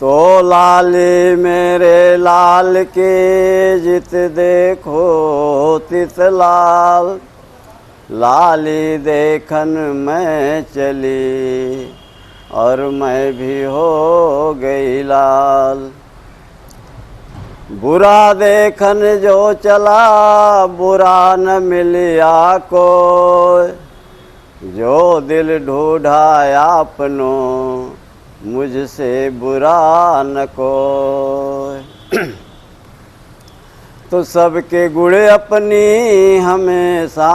तो लाली मेरे लाल के जित देखो तित लाल, लाली देखन मैं चली और मैं भी हो गई लाल। बुरा देखन जो चला बुरा न मिलिया कोई, जो दिल ढूंढा अपनों मुझसे बुरा न कोई। तो सबके गुण अपनी हमेशा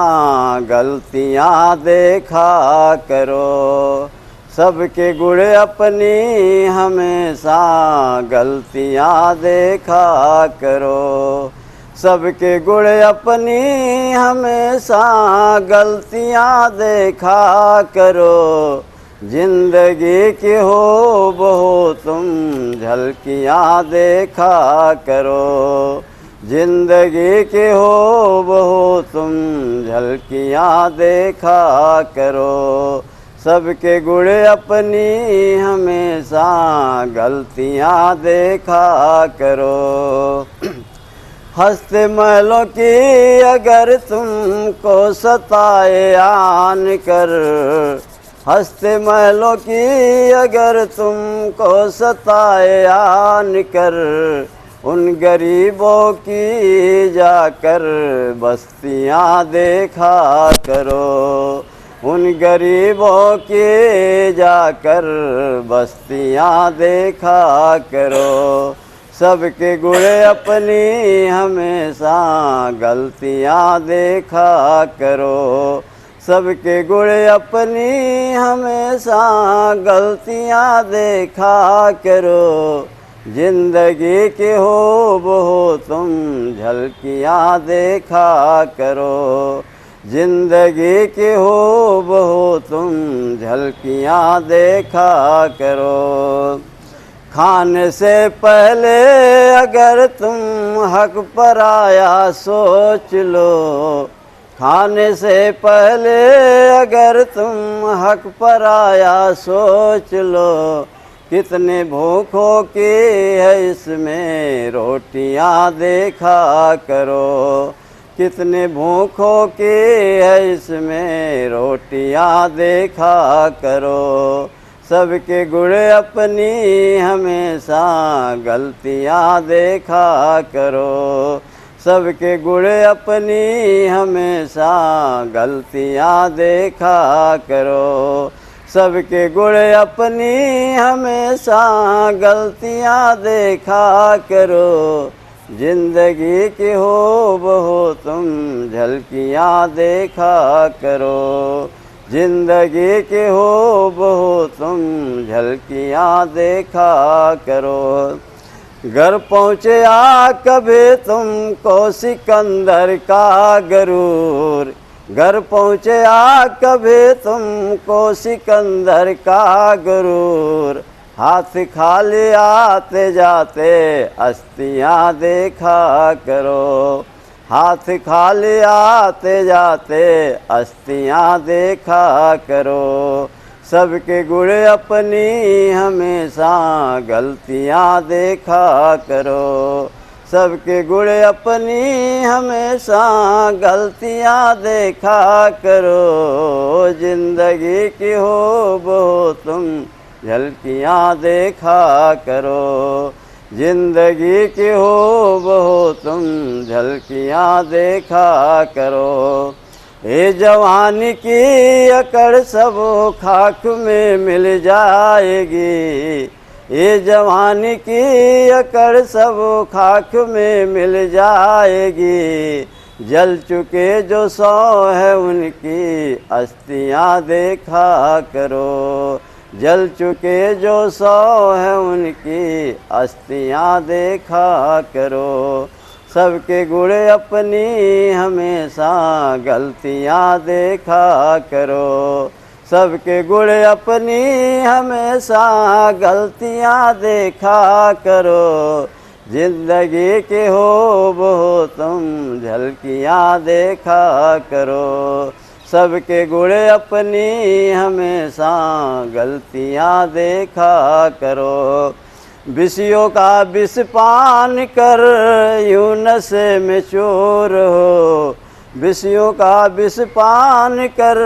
गलतियां देखा करो, सबके गुण अपनी हमेशा गलतियां देखा करो, सबके गुण अपनी हमेशा गलतियां देखा करो। जिंदगी की हो बहो तुम झलकियां देखा करो, जिंदगी की हो बहो तुम झलकियां देखा करो। सबके गुण अपनी हमेशा गलतियां देखा करो। हंसते महलों की अगर तुमको सताए आन कर, हंसते महलों की अगर तुमको सताए आन कर, उन गरीबों की जाकर बस्तियां देखा करो, उन गरीबों की जाकर बस्तियां देखा करो। सबके गुण अपनी हमेशा गलतियां देखा करो, सबके गुण अपनी हमेशा गलतियां देखा करो। जिंदगी की हो बहो तुम झलकियां देखा करो, जिंदगी की हो बहो तुम झलकियां देखा करो। खाने से पहले अगर तुम हक पर आया सोच लो, खाने से पहले अगर तुम हक पर आया सोच लो। कितने भूखों की है इसमें रोटियां देखा करो, कितने भूखों की है इसमें रोटियां देखा करो। सबके गुण अपनी हमेशा गलतियां देखा करो, सबके गुण अपनी हमेशा गलतियां देखा करो, सबके गुण अपनी हमेशा गलतियां देखा करो। जिंदगी की हो बहो तुम झलकियां देखा करो, जिंदगी की हो बहो तुम झलकियां देखा करो। घर पहुँचे आ कभी तुमको सिकंदर का गरूर, घर पहुँचे आ कभी तुमको सिकंदर का गरूर। हाथ खाली आते जाते अस्थियां देखा करो, हाथ खाली आते जाते अस्थियां देखा करो। सबके गुण अपनी हमेशा गलतियां देखा करो, सबके गुण अपनी हमेशा गलतियां देखा करो। जिंदगी की हो बहो तुम झलकियां देखा करो, जिंदगी की हो बहो तुम झलकियां देखा करो। ये जवानी की अकड़ सब खाक में मिल जाएगी, ये जवानी की अकड़ सब खाक में मिल जाएगी। जल चुके जो सौ है उनकी अस्थियां देखा करो, जल चुके जो सौ है उनकी अस्थियां देखा करो। सबके गुण अपनी हमेशा गलतियां देखा करो, सबके गुण अपनी हमेशा गलतियां देखा करो। जिंदगी की हो बहो तुम झलकियां देखा करो, सबके गुण अपनी हमेशा गलतियां देखा करो। विषयों का विष पान कर यूं नशे में चोर हो, विषयों का विष पान कर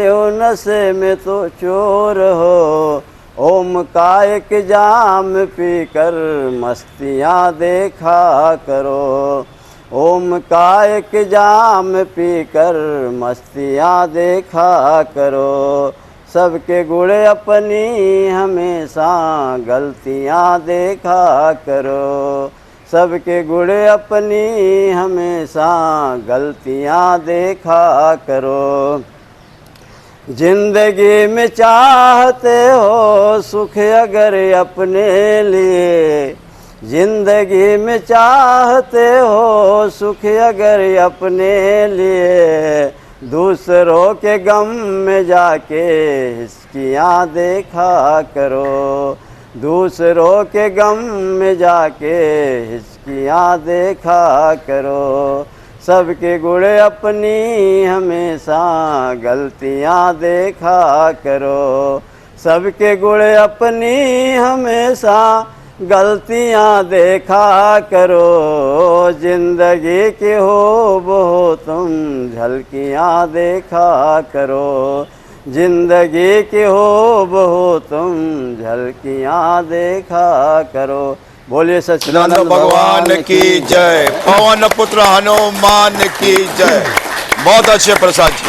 यूं नशे में तो चोर हो। ओम का एक जाम पी कर मस्तियाँ देखा करो, ओम का एक जाम पी कर मस्तियाँ देखा करो। सबके गुण अपनी हमेशा गलतियाँ देखा करो, सबके गुण अपनी हमेशा गलतियाँ देखा करो। जिंदगी में चाहते हो सुख अगर अपने लिए, जिंदगी में चाहते हो सुख अगर अपने लिए, दूसरों के गम में जाके हिचकियाँ देखा करो, दूसरों के गम में जाके हिचकियाँ देखा करो। सबके गुण अपनी हमेशा गलतियाँ देखा करो, सबके गुण अपनी हमेशा गलतियाँ देखा करो। जिंदगी की हो वो तुम झलकियाँ देखा करो, जिंदगी की हो वो तुम झलकियाँ देखा करो। बोलिए सच्चिदानंद भगवान की जय, पवन पुत्र हनुमान की जय। बहुत अच्छे प्रसाद जी।